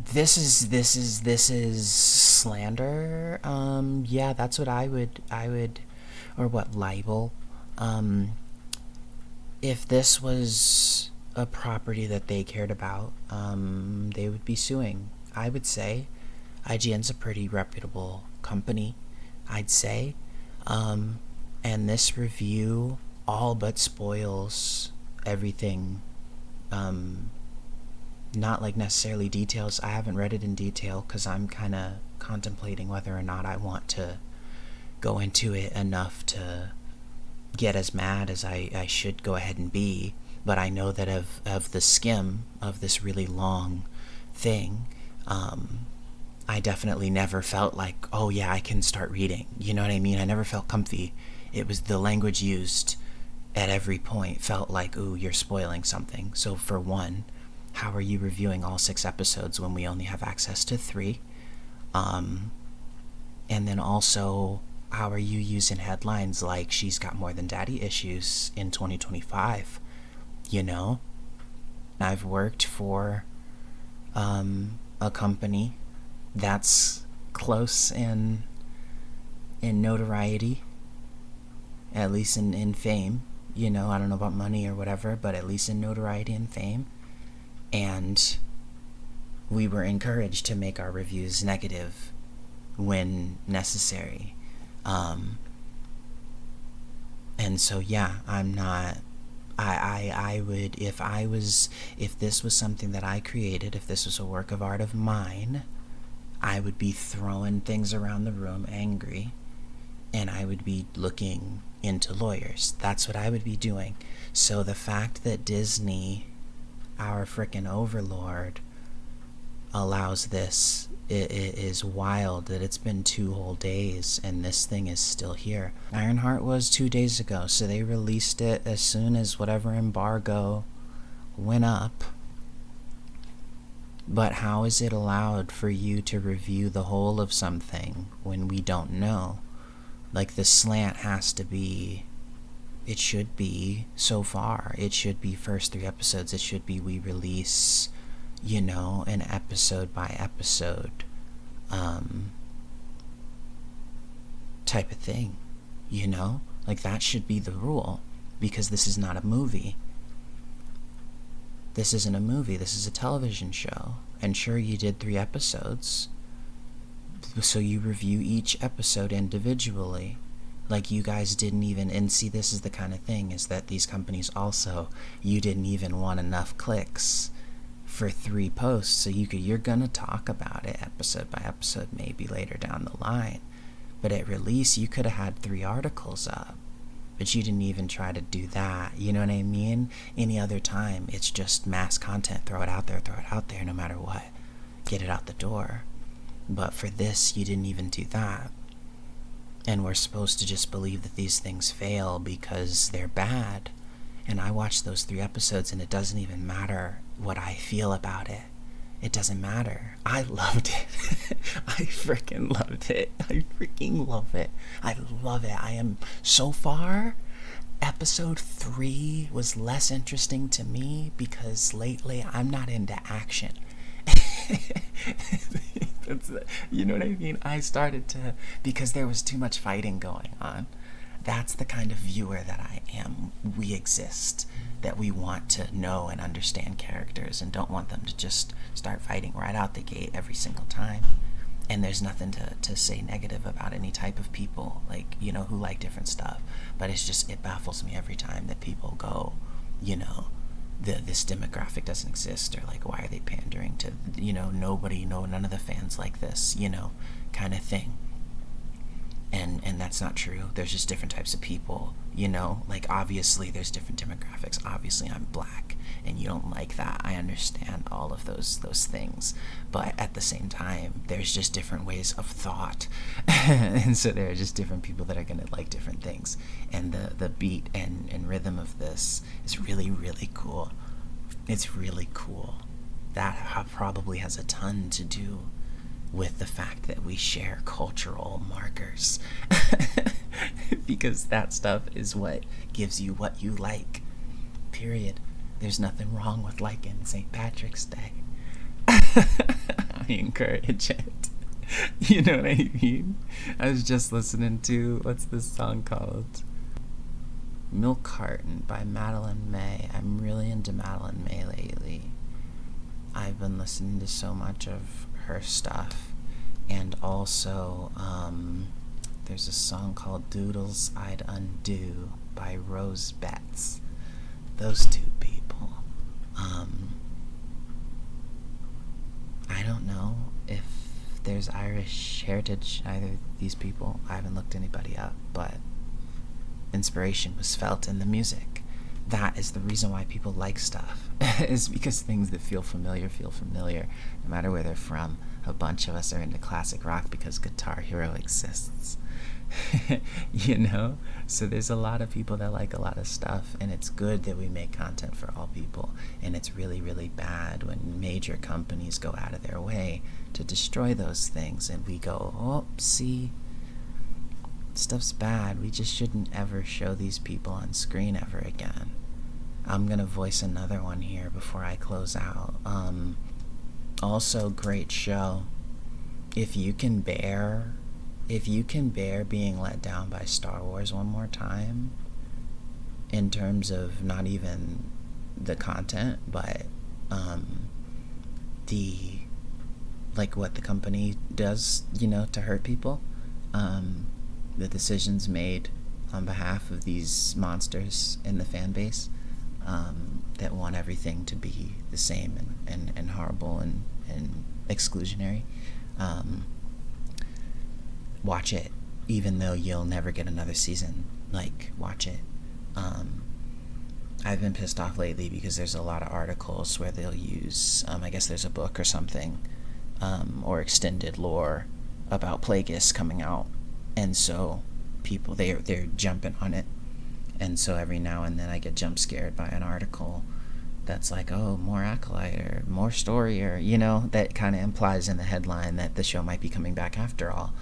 This is slander. Yeah, that's what I would, or what, libel. Um, if this was a property that they cared about, they would be suing. I would say IGN's a pretty reputable company, I'd say. Um, and this review all but spoils everything. Um, Not like necessarily details. I haven't read it in detail because I'm kind of contemplating whether or not I want to go into it enough to get as mad as I should go ahead and be. But I know that of the skim of this really long thing, I definitely never felt like, oh yeah, I can start reading. You know what I mean? I never felt comfy. It was the language used at every point felt like, ooh, you're spoiling something. So for one, how are you reviewing all 6 episodes when we only have access to 3? Um, and then also, how are you using headlines like she's got more than daddy issues in 2025? You know, I've worked for a company that's close in notoriety, at least in fame. You know, I don't know about money or whatever, but at least in notoriety and fame. And we were encouraged to make our reviews negative when necessary. Um, and so, yeah, I'm not. I would, if this was something that I created, if this was a work of art of mine, I would be throwing things around the room angry, and I would be looking into lawyers. That's what I would be doing. So the fact that Disney, our frickin' overlord, allows this, it is wild that it's been 2 whole days and this thing is still here. Ironheart was 2 days ago, so they released it as soon as whatever embargo went up. But how is it allowed for you to review the whole of something when we don't know? Like, the slant has to be, it should be, so far, it should be first 3 episodes. It should be we release, you know, an episode by episode type of thing, you know? Like, that should be the rule, because this is not a movie. This isn't a movie, this is a television show. And sure, you did 3 episodes, so you review each episode individually. Like, you guys didn't even, and see, this is the kind of thing, is that these companies also, you didn't even want enough clicks for 3 posts, so you're gonna talk about it episode by episode, maybe later down the line. But at release, you could have had 3 articles up, but you didn't even try to do that. You know what I mean? Any other time, it's just mass content. Throw it out there, no matter what. Get it out the door. But for this, you didn't even do that. And we're supposed to just believe that these things fail because they're bad. And I watched those 3 episodes, and it doesn't even matter what I feel about it. It doesn't matter. I loved it. I freaking loved it. I freaking love it. I love it. I am, so far, episode 3 was less interesting to me because lately I'm not into action. You know what I mean? I started to, because there was too much fighting going on. That's the kind of viewer that I am. We exist, that we want to know and understand characters and don't want them to just start fighting right out the gate every single time. And there's nothing to say negative about any type of people, like, you know, who like different stuff. But it's just, it baffles me every time that people go, you know, this demographic doesn't exist, or like, why are they pandering to, you know, none of the fans like this, you know, kind of thing. And that's not true. There's just different types of people, you know, like, obviously there's different demographics. Obviously I'm black and you don't like that. I understand all of those things, but at the same time, there's just different ways of thought. And so there are just different people that are going to like different things. And the beat and rhythm of this is really, really cool. It's really cool. That probably has a ton to do with the fact that we share cultural markers. Because that stuff is what gives you what you like. Period. There's nothing wrong with liking St. Patrick's Day. encourage it. You know what I mean? I was just listening to, what's this song called? Milk Carton by Madeline May. I'm really into Madeline May lately. I've been listening to so much of her stuff. And also, there's a song called Doodles I'd Undo by Rose Betts. Those two people. I don't know if there's Irish heritage in either of these people. I haven't looked anybody up, but inspiration was felt in the music. That is the reason why people like stuff, is because things that feel familiar, no matter where they're from. A bunch of us are into classic rock because Guitar Hero exists. You know? So there's a lot of people that like a lot of stuff, and it's good that we make content for all people, and it's really, really bad when major companies go out of their way to destroy those things, and we go, oh, see, stuff's bad. We just shouldn't ever show these people on screen ever again. I'm gonna voice another one here before I close out. Also, great show. If you can bear being let down by Star Wars one more time, in terms of not even the content, but the, like, what the company does, to hurt people, the decisions made on behalf of these monsters in the fan base, that want everything to be the same and horrible and exclusionary. Watch it, even though you'll never get another season. Like, watch it. I've been pissed off lately because there's a lot of articles where they'll use, I guess there's a book or something, or extended lore about Plagueis coming out, and so people, they're jumping on it, and so every now and then I get jump scared by an article that's like, oh, more Acolyte or more story, or, that kind of implies in the headline that the show might be coming back after all.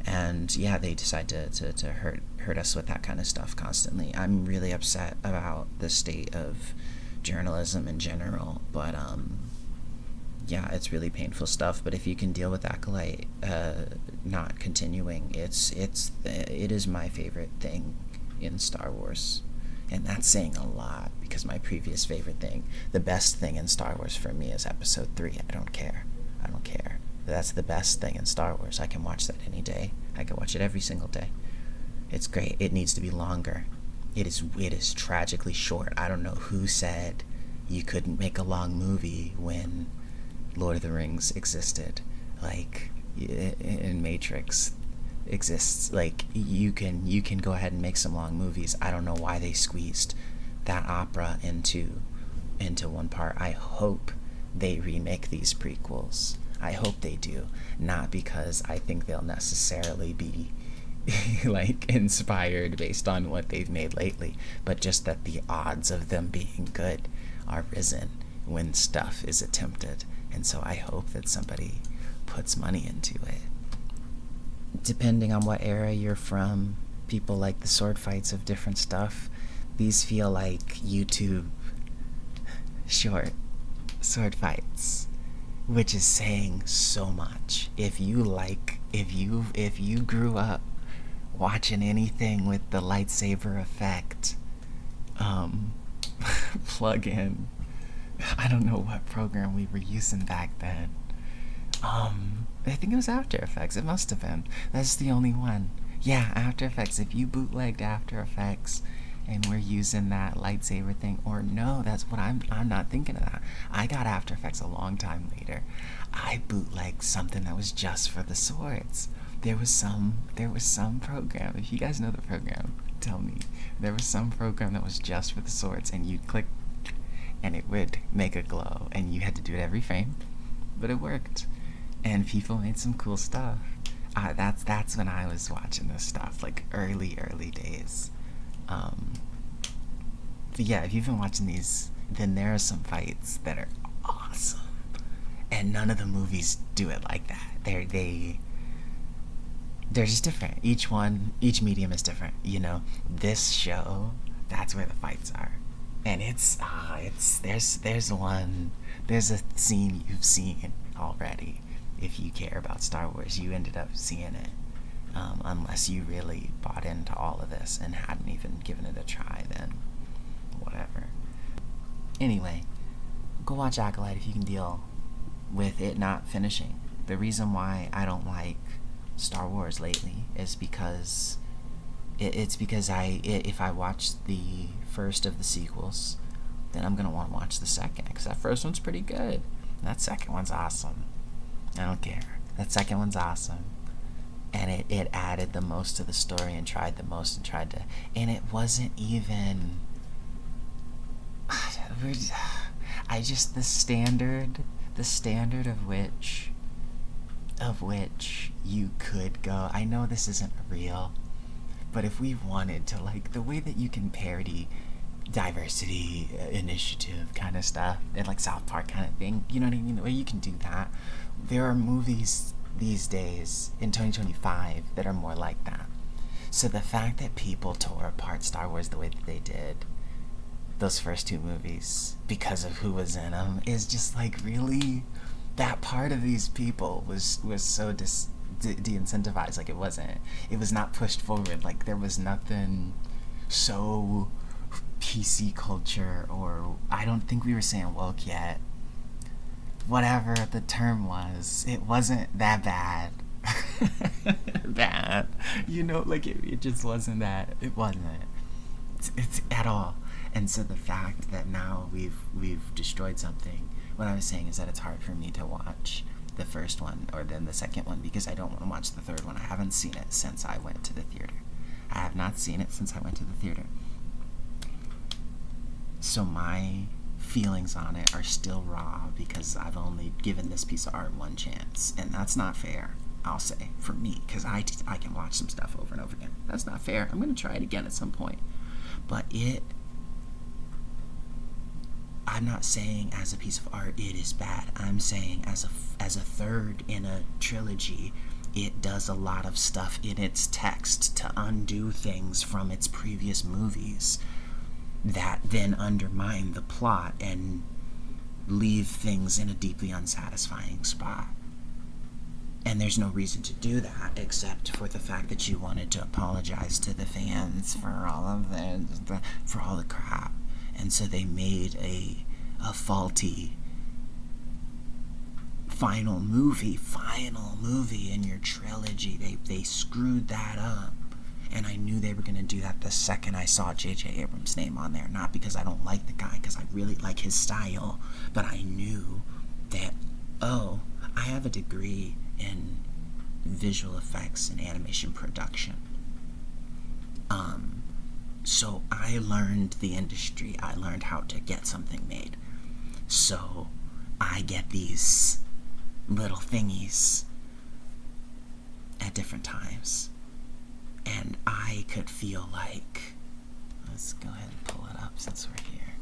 And yeah, they decide to hurt us with that kind of stuff constantly. I'm really upset about the state of journalism in general, but yeah, it's really painful stuff. But if you can deal with Acolyte not continuing, it is my favorite thing in Star Wars. And that's saying a lot, because my previous favorite thing, the best thing in Star Wars for me, is Episode 3. I don't care. That's the best thing in Star Wars. I can watch that any day. I can watch it every single day. It's great. It needs to be longer. It is tragically short. I don't know who said you couldn't make a long movie when Lord of the Rings existed. Like, in Matrix exists. Like, you can go ahead and make some long movies. I don't know why they squeezed that opera into one part. I hope they remake these prequels. I hope they do. Not because I think they'll necessarily be like inspired based on what they've made lately, but just that the odds of them being good are risen when stuff is attempted. And so I hope that somebody puts money into it. Depending on what era you're from, people like the sword fights of different stuff. These feel like YouTube short sword fights, which is saying so much. If you grew up watching anything with the lightsaber effect, plug in, I don't know what program we were using back then. I think it was After Effects. It must have been. That's the only one. Yeah, After Effects. If you bootlegged After Effects and we're using that lightsaber thing, or no, that's what I'm not thinking of that. I got After Effects a long time later. I bootlegged something that was just for the swords. There was some program. If you guys know the program, tell me. There was some program that was just for the swords, and you'd click, and it would make a glow, and you had to do it every frame, but it worked, and people made some cool stuff. That's when I was watching this stuff, like early days. But yeah, if you've been watching these, then there are some fights that are awesome, and none of the movies do it like that. They're just different. Each medium is different. This show, that's where the fights are, and there's a scene you've seen already, if you care about Star Wars, you ended up seeing it. Unless you really bought into all of this and hadn't even given it a try, then whatever. Anyway, go watch Acolyte if you can deal with it not finishing. The reason why I don't like Star Wars lately is because it's because if I watch the first of the sequels, then I'm gonna want to watch the second, because that first one's pretty good. That second one's awesome. I don't care. That second one's awesome. And it added the most to the story and tried the most and tried to... And it wasn't even... I just... The standard of which you could go... I know this isn't real, but if we wanted to, like, the way that you can parody diversity initiative kind of stuff, and like South Park kind of thing, you know what I mean? The way you can do that, there are movies these days in 2025 that are more like that. So the fact that people tore apart Star Wars the way that they did, those first two movies, because of who was in them, is just like, really, that part of these people was so de-incentivized. Like, it was not pushed forward. Like, there was nothing so PC culture, or I don't think we were saying woke yet. Whatever the term was, it wasn't that bad. Bad. You know, like, it just wasn't that. It wasn't. It's at all. And so the fact that now we've destroyed something, what I was saying is that it's hard for me to watch the first one or then the second one, because I don't want to watch the third one. I haven't seen it since I went to the theater. I have not seen it since I went to the theater. So my feelings on it are still raw because I've only given this piece of art one chance, and that's not fair, I'll say, for me, because I can watch some stuff over and over again. That's not fair. I'm going to try it again at some point. But I'm not saying as a piece of art it is bad. I'm saying as a third in a trilogy, it does a lot of stuff in its text to undo things from its previous movies that then undermine the plot and leave things in a deeply unsatisfying spot. And there's no reason to do that except for the fact that you wanted to apologize to the fans for all of for all the crap. And so they made a faulty final movie in your trilogy. They screwed that up. And I knew they were going to do that the second I saw J.J. Abrams' name on there. Not because I don't like the guy, because I really like his style. But I knew that, oh, I have a degree in visual effects and animation production. So I learned the industry. I learned how to get something made. So I get these little thingies at different times. And I could feel like, let's go ahead and pull it up since we're here.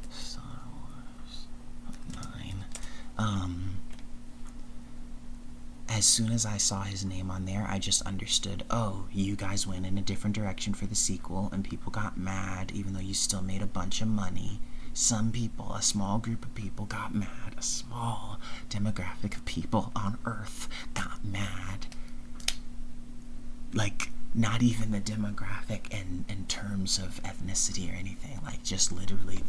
Star Wars 9. As soon as I saw his name on there, I just understood, oh, you guys went in a different direction for the sequel, and people got mad, even though you still made a bunch of money. Some people, a small group of people got mad. A small demographic of people on Earth got mad. Like, not even the demographic in terms of ethnicity or anything. Like, just literally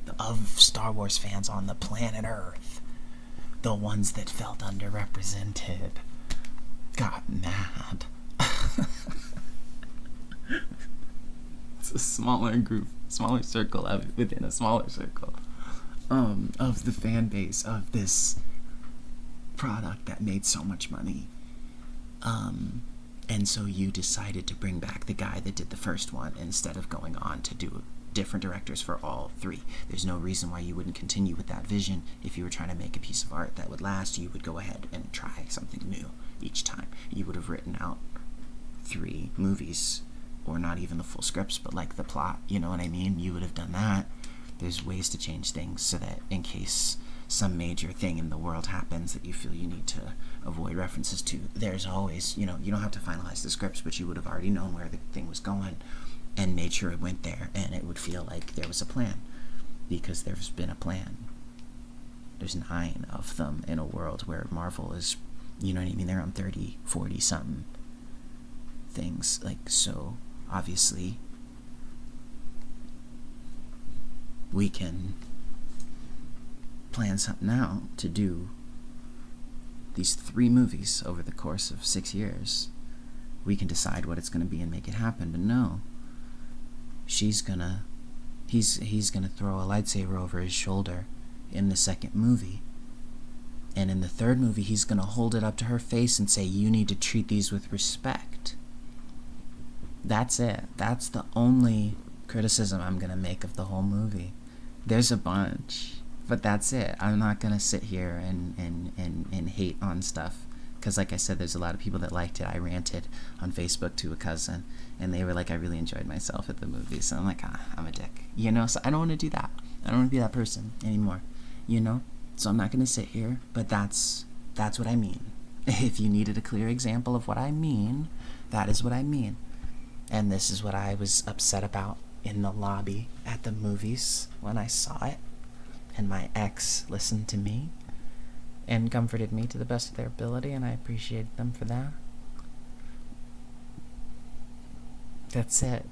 the of Star Wars fans on the planet Earth, the ones that felt underrepresented, got mad. It's a smaller group, smaller circle within a smaller circle of the fan base of this product that made so much money. And so you decided to bring back the guy that did the first one instead of going on to do different directors for all three. There's no reason why you wouldn't continue with that vision. If you were trying to make a piece of art that would last, you would go ahead and try something new each time. You would have written out 3 movies, or not even the full scripts, but like the plot, you know what I mean? You would have done that. There's ways to change things so that in case some major thing in the world happens that you feel you need to avoid references to, there's always, you don't have to finalize the scripts, but you would have already known where the thing was going and made sure it went there, and it would feel like there was a plan, because there's been a plan. There's 9 of them in a world where Marvel is, you know what I mean, they're on 30, 40 something things. Like, so obviously we can plan something out to do these 3 movies over the course of 6 years. We can decide what it's going to be and make it happen. But no, he's gonna throw a lightsaber over his shoulder in the 2nd movie, and in the 3rd movie he's gonna hold it up to her face and say, you need to treat these with respect. That's it. That's the only criticism I'm gonna make of the whole movie. There's a bunch, but that's it. I'm not gonna sit here and hate on stuff, because like I said, there's a lot of people that liked it. I ranted on Facebook to a cousin, and they were like, I really enjoyed myself at the movie. So I'm like, I'm a dick, you know? So I don't want to do that. I don't want to be that person anymore, you know? So I'm not going to sit here, but that's what I mean. If you needed a clear example of what I mean, that is what I mean. And this is what I was upset about in the lobby at the movies when I saw it. And my ex listened to me and comforted me to the best of their ability, and I appreciated them for that. That's it.